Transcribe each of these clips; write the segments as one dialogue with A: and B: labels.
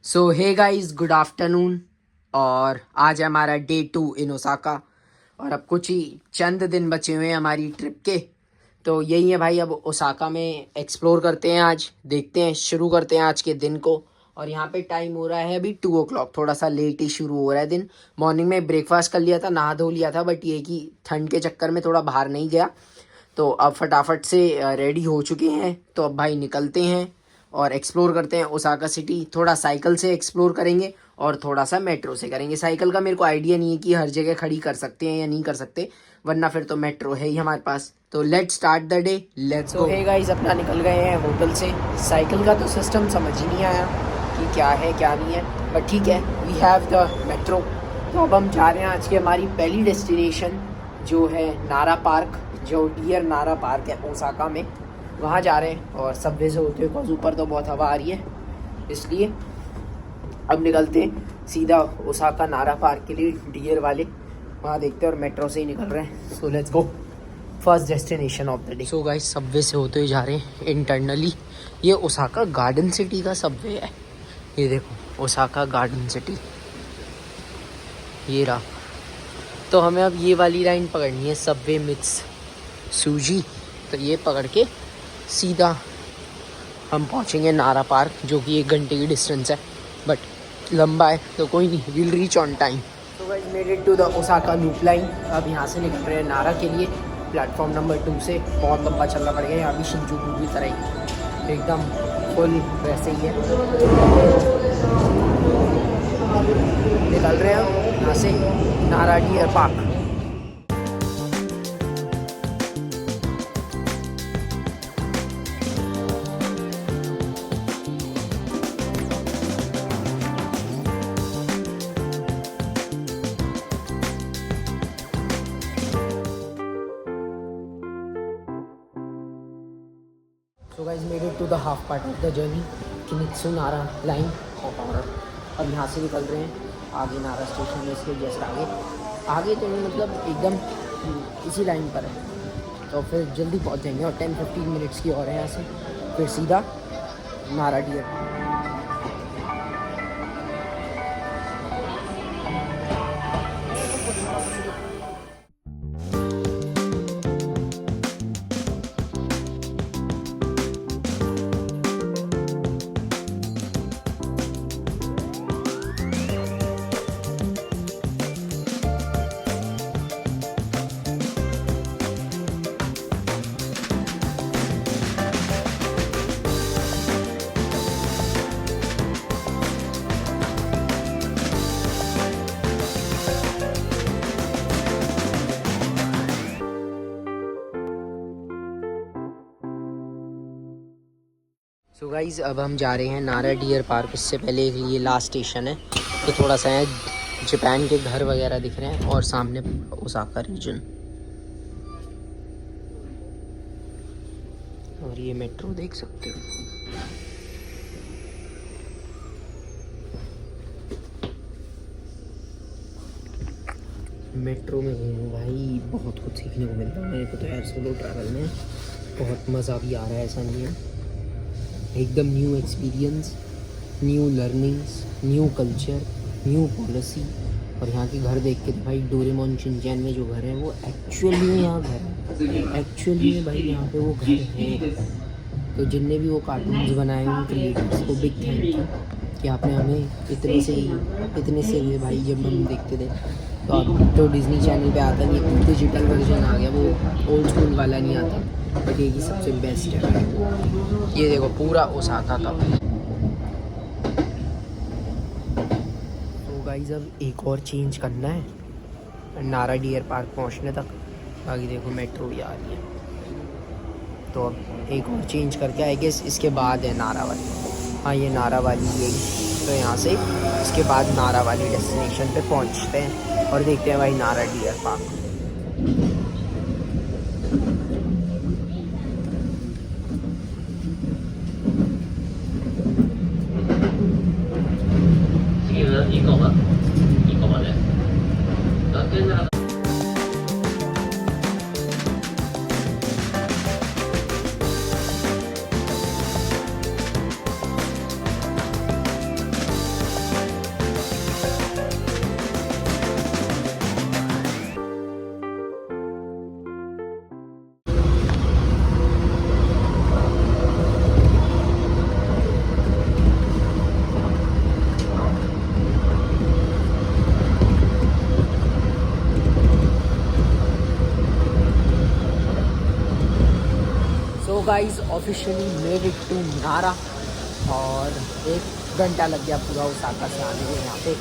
A: सो hey guys, good afternoon. और आज है हमारा डे 2 इन ओसाका। और अब कुछ ही चंद दिन बचे हुए हैं हमारी ट्रिप के। तो यही है भाई, अब ओसाका में एक्सप्लोर करते हैं। आज देखते हैं, शुरू करते हैं आज के दिन को। और यहाँ पे टाइम हो रहा है अभी 2 o'clock, थोड़ा सा लेट ही शुरू हो रहा है दिन। मॉर्निंग में ब्रेकफास्ट कर लिया था, नहा धो लिया था, बट ये कि ठंड के चक्कर में थोड़ा बाहर नहीं गया। तो अब फटाफट से रेडी हो चुके हैं, तो अब भाई निकलते हैं और एक्सप्लोर करते हैं ओसाका सिटी। थोड़ा साइकिल से एक्सप्लोर करेंगे और थोड़ा सा मेट्रो से करेंगे। साइकिल का मेरे को आइडिया नहीं है कि हर जगह खड़ी कर सकते हैं या नहीं कर सकते, वरना फिर तो मेट्रो है ही हमारे पास। तो let's start the day, let's go. Hey guys, अपना निकल गए हैं होटल से। साइकिल का तो सिस्टम समझ ही नहीं आया कि क्या है क्या नहीं है, बट ठीक है, वी हैव द मेट्रो। तो अब हम जा रहे हैं आज की हमारी पहली डेस्टिनेशन, जो है नारा पार्क, जो डियर नारा पार्क है ओसाका में। वहाँ जा रहे हैं और सबवे से होते हुए, बिकॉज ऊपर तो बहुत हवा आ रही है, इसलिए अब निकलते हैं सीधा ओसाका नारा पार्क के लिए, डियर वाले। वहाँ देखते हैं और मेट्रो से ही निकल रहे हैं। So let's go, first destination of the day. So guys, Subway से होते हुए जा रहे हैं इंटरनली। ये ओसाका गार्डन सिटी का सबवे है। ये देखो, ओसाका गार्डन सिटी, ये रहा। तो हमें अब ये वाली लाइन पकड़नी है, सबवे मिट्स सूजी। तो ये पकड़ के सीधा हम पहुंचेंगे नारा पार्क, जो कि 1 घंटे की डिस्टेंस है, बट लंबा है तो कोई नहीं, विल रीच ऑन टाइम। तो guys, made it to the Osaka loop line. अब यहाँ से निकल रहे हैं नारा के लिए, प्लेटफॉर्म नंबर 2 से। बहुत लंबा चलना पड़ेगा, यहाँ भी शिंजुकू की तरह ही एकदम फुल वैसे ही है। निकल रहे हैं हम यहाँ से नारा deer park. So guys, made it to the half part of the journey, किमित्सु नारा लाइन। और अब यहाँ से निकल रहे हैं आगे नारा स्टेशन में, इसके जस्ट आगे तो नहीं, मतलब एकदम इसी लाइन पर है। तो फिर जल्दी पहुँच जाएंगे, और 10-15 मिनट्स की और है यहाँ से, फिर सीधा नारा डियर। सो गाइज़, अब हम जा रहे हैं नारा डियर पार्क। इससे पहले ये लास्ट स्टेशन है, तो थोड़ा सा है, जापान के घर वगैरह दिख रहे हैं, और सामने ओसाका रीजन। और ये मेट्रो देख सकते हो। मेट्रो में घूमो भाई, बहुत कुछ सीखने को मिलता है। मेरे को तो यार सोलो ट्रैवल में बहुत मज़ा भी आ रहा है, ऐसा नहीं है। एकदम new experience, new learnings, new culture, new policy. और यहाँ के घर देख के तो भाई, डोरेमोन शिनचैन में जो घर है वो एक्चुअली में यहाँ घर है, एक्चुअली में भाई यहाँ पे वो घर है। तो जिनने भी वो कार्टून्स बनाए उन क्रिएटर्स को बिग थैंक यू कि आपने हमें इतने से हुए भाई। जब हम देखते थे तो अब तो डिज्नी चैनल पे आता नहीं, डिजिटल वर्जन आ गया, वो ओल्ड स्कूल वाला नहीं आता, बट ये सबसे बेस्ट है। ये देखो पूरा ओसाका का। तो गाइस, अब एक और चेंज करना है नारा डियर पार्क पहुंचने तक। बाकी देखो मेट्रो भी आ रही है, तो अब एक और चेंज करके आई गेस इसके बाद है नारा वाली। हाँ, ये नारा वाली है। तो यहाँ से इसके बाद नारा वाली डेस्टिनेशन पे पहुँचते हैं और देखते हैं भाई Nara deer park. Guys officially made it to Nara और 1 घंटा लग गया पूरा ओसाका से आने में यहाँ पे।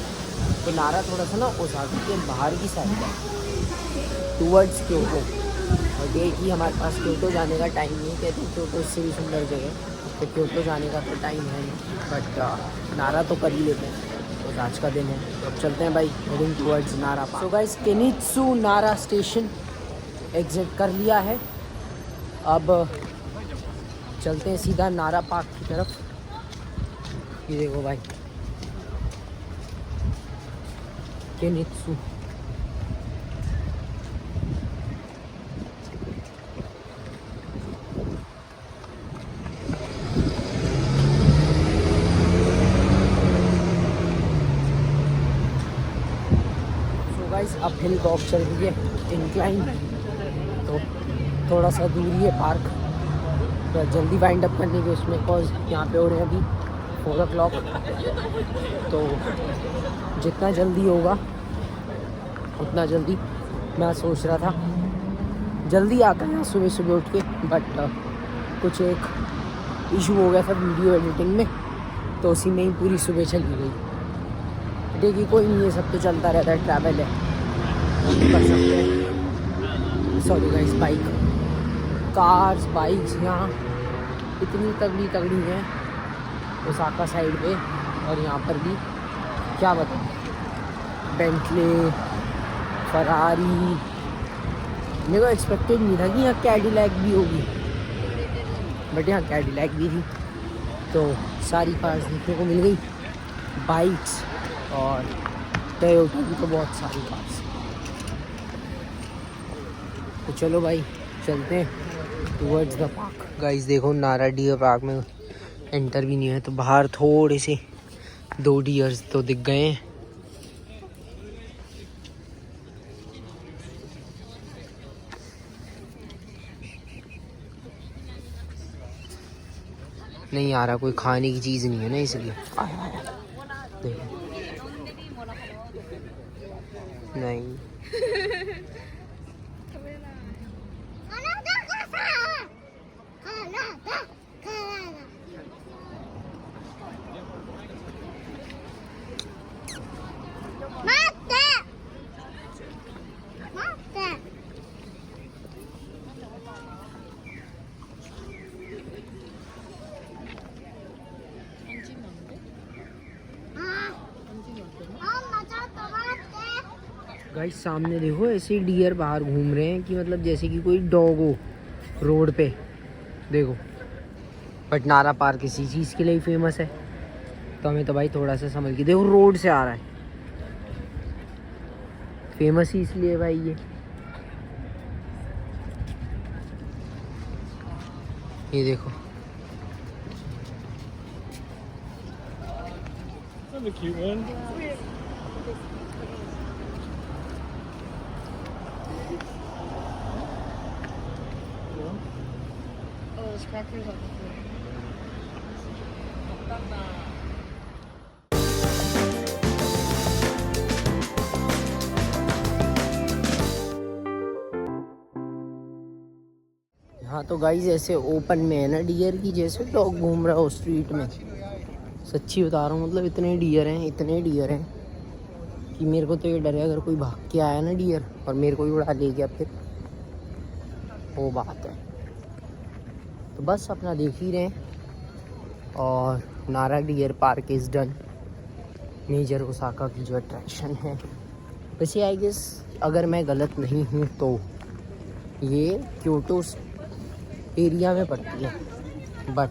A: तो नारा थोड़ा सा ना ओसाका के बाहर की साइड है टूवर्ड्स क्योटो, और ये कि हमारे पास क्योटो जाने का टाइम नहीं, कहते हैं क्योटो इससे भी सुंदर जगह, तो क्योटो जाने का तो टाइम है नहीं, बट नारा तो कर ही लेते हैं। तो आज का दिन है तो अब चलते हैं भाई, हेडिंग टूवर्ड्स नारा पार्क। सो गाइस केनित्सु नारा स्टेशन एग्जिट कर लिया है, अब चलते हैं सीधा नारा पार्क की तरफ। ये देखो भाई केनित्सु, अब हिल वॉक चल रही है इंक्लाइन, तो थोड़ा सा दूरी है पार्क, तो जल्दी वाइंड अप करने के उसमें, कॉज यहाँ पे हो रहे हैं अभी 4 o'clock, तो जितना जल्दी होगा उतना जल्दी। मैं सोच रहा था जल्दी आता है सुबह सुबह उठ के, बट कुछ एक इशू हो गया था वीडियो एडिटिंग में, तो उसी में ही पूरी सुबह चली गई। देखिए कोई नहीं, ये सब तो चलता रहता है, ट्रैवल है, कर सकते हैं। Sorry guys, bike cars bikes यहाँ इतनी तगड़ी हैं ओसाका साइड पे, और यहाँ पर भी क्या बताऊँ, बेंटले फरारी, मेरे को एक्सपेक्टेड नहीं था कि यहाँ कैडिलैक भी होगी, बट यहाँ कैडिलैक भी थी, तो सारी कार्स देखने को मिल गई, बाइक्स और टोयोटा की तो बहुत सारी कार्स। तो चलो भाई चलते हैं टूवर्ड्स द पार्क। गाइस देखो नारा डियर पार्क में एंटर भी नहीं है, तो बाहर थोड़े से 2 डियर्स तो दिख गए हैं। नहीं आ रहा, कोई खाने की चीज़ नहीं है ना, इसलिए देखो नहीं गाइस सामने देखो ऐसे डियर बाहर घूम रहे हैं कि मतलब जैसे कि कोई डॉग हो रोड पे, देखो। बट नारा पार्क इसी चीज़ के लिए फेमस है, तो हमें तो भाई थोड़ा सा समझ के, देखो रोड से आ रहा है, फेमस ही इसलिए भाई ये देखो।
B: Crackers on the floor.
A: हाँ तो गाइस ऐसे ओपन में है ना डियर की, जैसे डॉग घूम रहा हो स्ट्रीट में, सच्ची बता रहा हूँ, मतलब इतने डियर हैं कि मेरे को तो ये डर है अगर कोई भाग के आया ना डियर और मेरे को ही उड़ा ले गया, फिर वो बात है। तो बस अपना देख ही रहे हैं, और Nara deer park is done, major Osaka की जो अट्रैक्शन है। वैसे आई गेस अगर मैं गलत नहीं हूँ तो ये क्योटो एरिया में पड़ती है, बट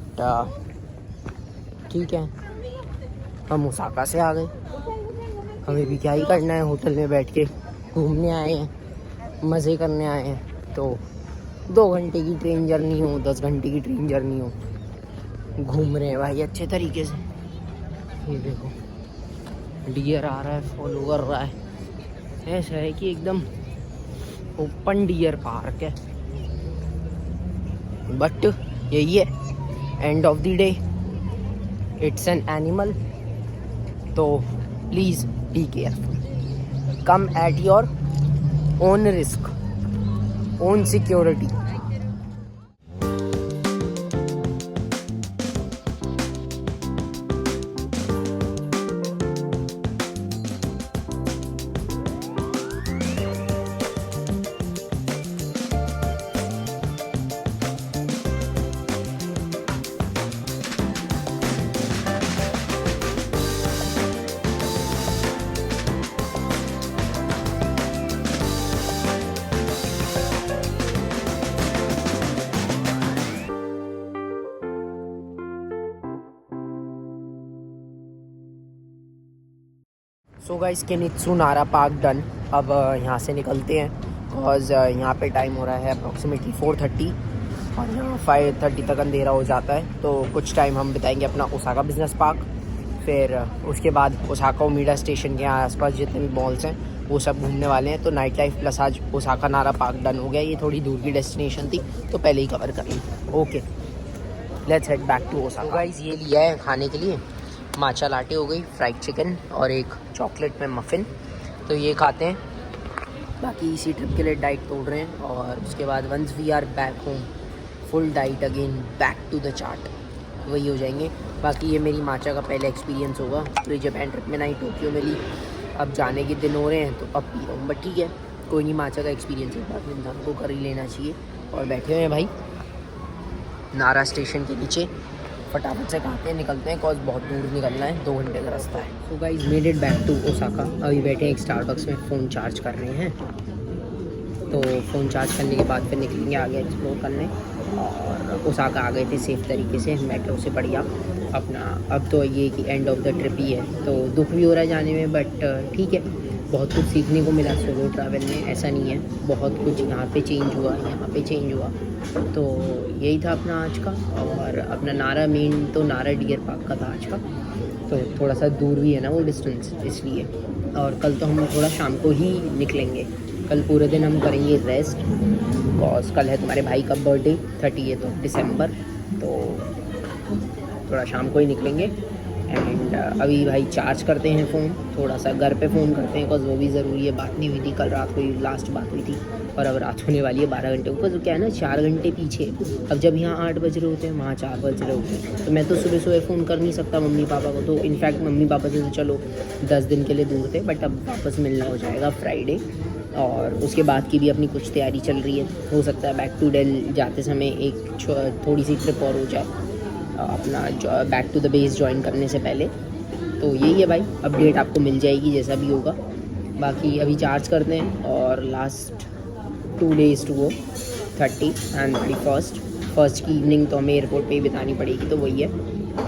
A: ठीक है, हम ओसाका से आ गए, हमें भी क्या ही करना है, होटल में बैठ के घूमने आए हैं, मज़े करने आए हैं। तो 2 घंटे की ट्रेन जर्नी हो, 10 घंटे की ट्रेन जर्नी हो, घूम रहे हैं भाई अच्छे तरीके से। ये देखो डियर आ रहा है, फॉलो कर रहा है, ऐसा है कि एकदम ओपन डियर पार्क है, बट यही है, end of the day it's an animal, तो please be careful, come at your own risk, own security. So guys केनित्सु नारा पार्क डन। अब यहाँ से निकलते हैं बिकॉज यहाँ पे टाइम हो रहा है अप्रॉक्सीमेटली 4:30 और यहाँ 5:30 तक अंधेरा हो जाता है। तो कुछ टाइम हम बिताएंगे अपना ओसाका बिजनेस पार्क, फिर उसके बाद ओसाका ओमिडा स्टेशन के यहाँ आसपास जितने भी मॉल्स हैं वो सब घूमने वाले हैं। तो नाइट लाइफ प्लस आज ओसाका नारा पार्क डन हो गया। ये थोड़ी दूर की डेस्टिनेशन थी तो पहले ही कवर कर ली। Okay let's head back to Osaka. Guys ये लिया है खाने के लिए माचा लाटे हो गई, फ्राइड चिकन और एक चॉकलेट में मफ़िन। तो ये खाते हैं, बाकी इसी ट्रिप के लिए डाइट तोड़ रहे हैं। और उसके बाद once we are back home full diet again back to the chart, वही हो जाएंगे। बाकी ये मेरी माचा का पहला एक्सपीरियंस होगा। तो ये जापान ट्रिप में ना ही टोक्यो में ली, अब जाने के दिन हो रहे हैं तो अब पी रहा हूँ। बट ठीक है, कोई नहीं, माचा का एक्सपीरियंस एक बार इंसान को कर ही लेना चाहिए। और बैठे हुए हैं भाई नारा स्टेशन के नीचे, फटाफट से खाते हैं निकलते हैं बिकॉज बहुत दूर निकलना है, 2 घंटे का रास्ता है। So guys made it back to Osaka. अभी बैठे एक स्टारबक्स में फ़ोन चार्ज कर रहे हैं। तो फ़ोन चार्ज करने के बाद फिर निकलेंगे आगे एक्सप्लोर करने। और ओसाका आ गए थे सेफ़ तरीके से मेट्रो से बढ़िया अपना। अब तो ये कि एंड ऑफ द ट्रिप ही है तो दुख भी हो रहा है जाने में, बट ठीक है, बहुत कुछ सीखने को मिला सोलो ट्रैवल में। ऐसा नहीं है, बहुत कुछ यहाँ पे चेंज हुआ, यहाँ पे चेंज हुआ। तो यही था अपना आज का। और अपना नारा मेन तो नारा डियर पार्क का था आज का। तो थोड़ा सा दूर भी है ना वो डिस्टेंस, इसलिए। और कल तो हम थोड़ा शाम को ही निकलेंगे। कल पूरे दिन हम करेंगे रेस्ट बिकॉज कल है तुम्हारे भाई का बर्थडे 30 दिसंबर। तो थोड़ा शाम को ही निकलेंगे। एंड अभी भाई चार्ज करते हैं फ़ोन, थोड़ा सा घर पे फ़ोन करते हैं बिकॉज वो भी ज़रूरी है। बात नहीं हुई थी कल रात को, लास्ट बात हुई थी और अब रात होने वाली है 12 घंटे। बिकॉज क्या है ना, 4 घंटे पीछे। अब जब यहाँ 8 बज रहे होते हैं वहाँ 4 बज रहे होते हैं। तो मैं तो सुबह सुबह फ़ोन कर नहीं सकता मम्मी पापा को। तो इनफैक्ट मम्मी पापा से तो चलो 10 दिन के लिए दूर थे, बट अब वापस मिलना हो जाएगा फ्राइडे। और उसके बाद की भी अपनी कुछ तैयारी चल रही है। हो सकता है बैक टू डेल जाते समय एक थोड़ी सी ट्रिप और हो जाए अपना back to the base join करने से पहले। तो यही है भाई, अपडेट आपको मिल जाएगी जैसा भी होगा। बाकी अभी चार्ज करते हैं और last 2 days to go, 30 and 31st। First की इवनिंग तो हमें एयरपोर्ट पे ही बितानी पड़ेगी। तो वही है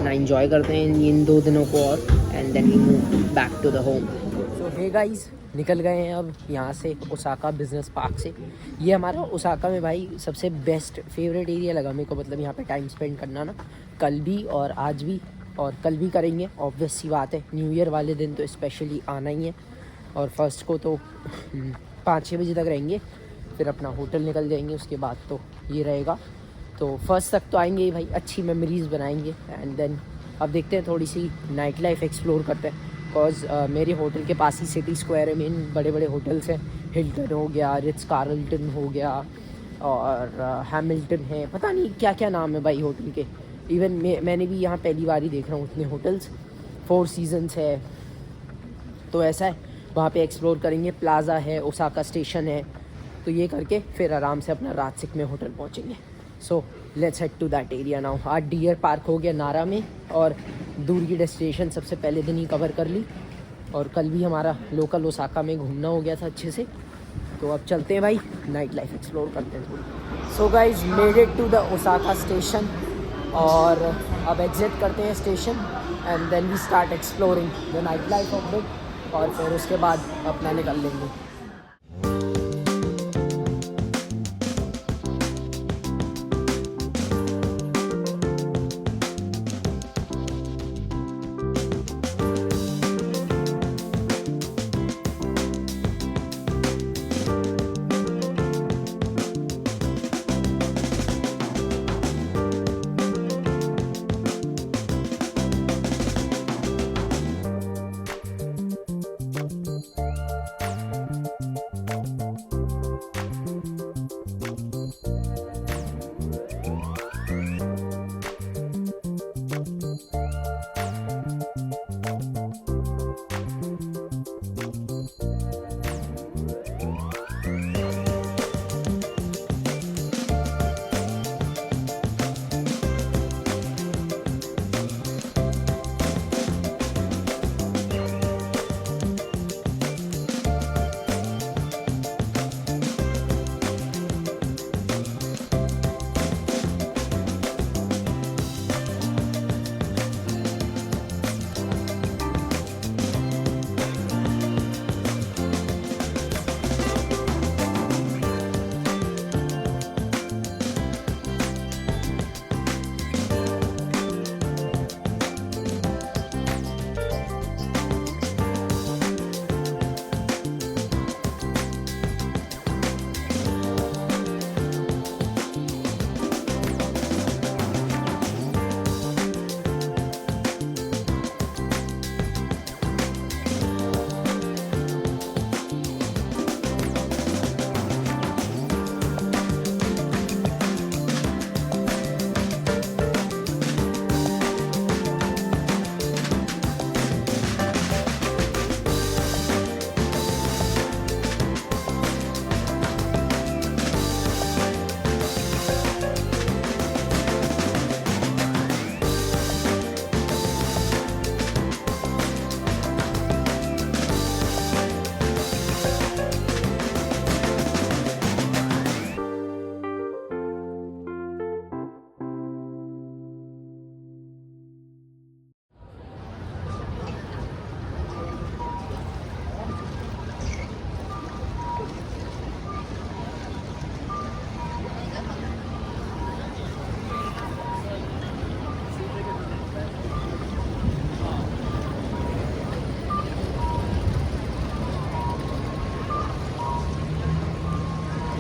A: ना, एंजॉय करते हैं इन 2 दिनों को और and then we move back to the home. So hey guys निकल गए हैं अब यहाँ से ओसाका बिजनेस पार्क से। ये हमारा ओसाका में भाई सबसे बेस्ट फेवरेट एरिया लगा मेरे को। मतलब यहाँ पे टाइम स्पेंड करना ना, कल भी और आज भी और कल भी करेंगे। ऑब्वियस सी बात है, न्यू ईयर वाले दिन तो स्पेशली आना ही है। और फर्स्ट को तो 5-6 बजे तक रहेंगे, फिर अपना होटल निकल जाएंगे। उसके बाद तो ये रहेगा। तो फर्स्ट तक तो आएंगे ही भाई, अच्छी मेमोरीज़ बनाएंगे। एंड देन अब देखते हैं, थोड़ी सी नाइट लाइफ एक्सप्लोर करते हैं। बिकॉज मेरे होटल के पास ही सिटी स्क्वायर है, मेन बड़े बड़े होटल्स हैं। हिल्टन हो गया, रिट्स कार्लटन हो गया और हैमिल्टन है, पता नहीं क्या क्या नाम है भाई होटल के। इवन मैंने भी यहाँ पहली बार ही देख रहा हूँ इतने होटल्स। 4 सीजन्स है, तो ऐसा है, वहाँ पे एक्सप्लोर करेंगे। प्लाज़ा है, ओसाका स्टेशन है। तो ये करके फिर आराम से अपना रातसिक में होटल पहुँचेंगे। So let's head to that area now. आज डियर पार्क हो गया नारा में और दूर की डेस्टिनेशन सबसे पहले दिन ही कवर कर ली। और कल भी हमारा लोकल ओसाका में घूमना हो गया था अच्छे से। तो अब चलते हैं भाई, नाइट लाइफ एक्सप्लोर करते हैं। So guys made it to the Osaka station और अब एग्जिट करते हैं station and then we start exploring the night life of it. और फिर उसके बाद अपना निकल लेंगे।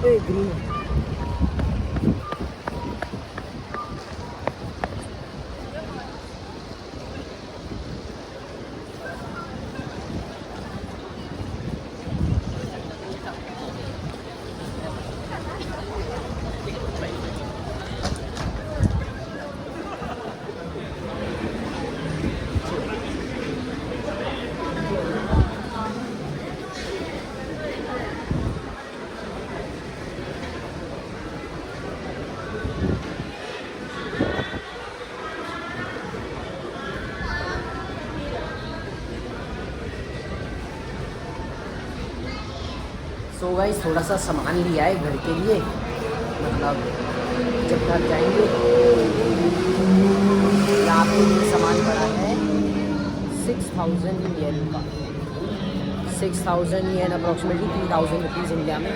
A: पे ग्रीन। सो गाइस थोड़ा सा सामान लिया है घर के लिए, मतलब जब घर जाएंगे। यहाँ पे ये सामान पड़ा है 6000 येन का, 6000 येन अप्रॉक्सीमेटली 3000 रुपीज़ इंडिया में।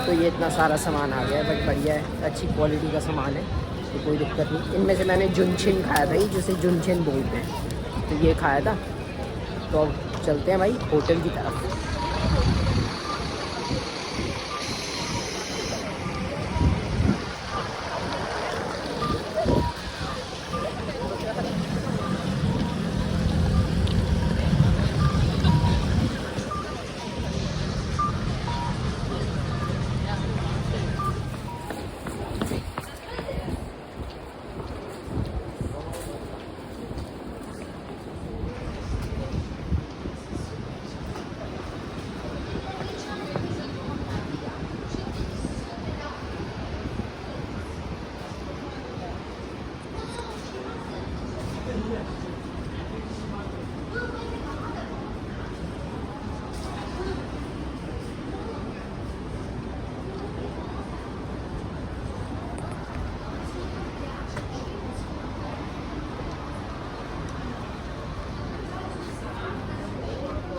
A: तो ये इतना सारा सामान आ गया है, बट बढ़िया है, अच्छी क्वालिटी का सामान है, तो कोई दिक्कत नहीं। इनमें से मैंने जुनछिन खाया था, ये जिसे जुनछिन बोलते हैं, तो ये खाया था। तो अब चलते हैं भाई होटल की तरफ।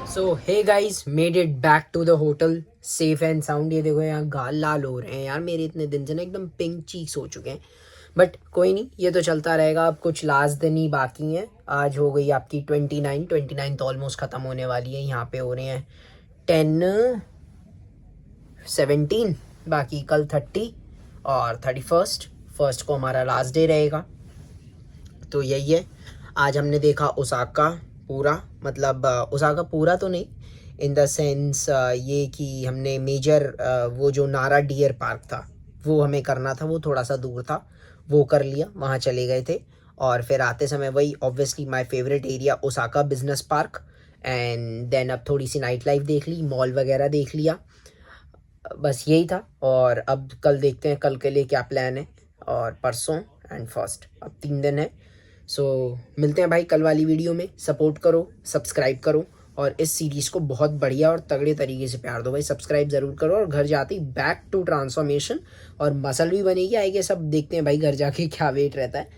A: So hey guys, made it back to the hotel safe and sound. ये देखो यहाँ गाल लाल हो रहे हैं यार मेरे, इतने दिन से ना एकदम पिंक चीक्स हो चुके हैं, बट कोई नहीं, ये तो चलता रहेगा। अब कुछ लास्ट दिन ही बाकी हैं। आज हो गई आपकी 29 तो ऑलमोस्ट ख़त्म होने वाली है। यहाँ पे हो रहे हैं 10 17, बाकी कल 30 और 31st को हमारा लास्ट डे रहेगा। तो यही है, आज हमने देखा ओसाका पूरा, मतलब ओसाका पूरा तो नहीं, इन द सेंस ये कि हमने मेजर वो जो नारा डियर पार्क था वो हमें करना था, वो थोड़ा सा दूर था, वो कर लिया, वहाँ चले गए थे। और फिर आते समय वही obviously my favourite area Osaka business park, and then अब थोड़ी सी नाइट लाइफ देख ली, मॉल वगैरह देख लिया, बस यही था। और अब कल देखते हैं कल के लिए क्या प्लान है, और परसों एंड फर्स्ट, अब 3 दिन है। सो मिलते हैं भाई कल वाली वीडियो में। सपोर्ट करो, सब्सक्राइब करो, और इस सीरीज़ को बहुत बढ़िया और तगड़े तरीके से प्यार दो भाई। सब्सक्राइब ज़रूर करो, और घर जाते ही बैक टू ट्रांसफॉर्मेशन, और मसल भी बनेगी आएगी, सब देखते हैं भाई घर जाके क्या वेट रहता है।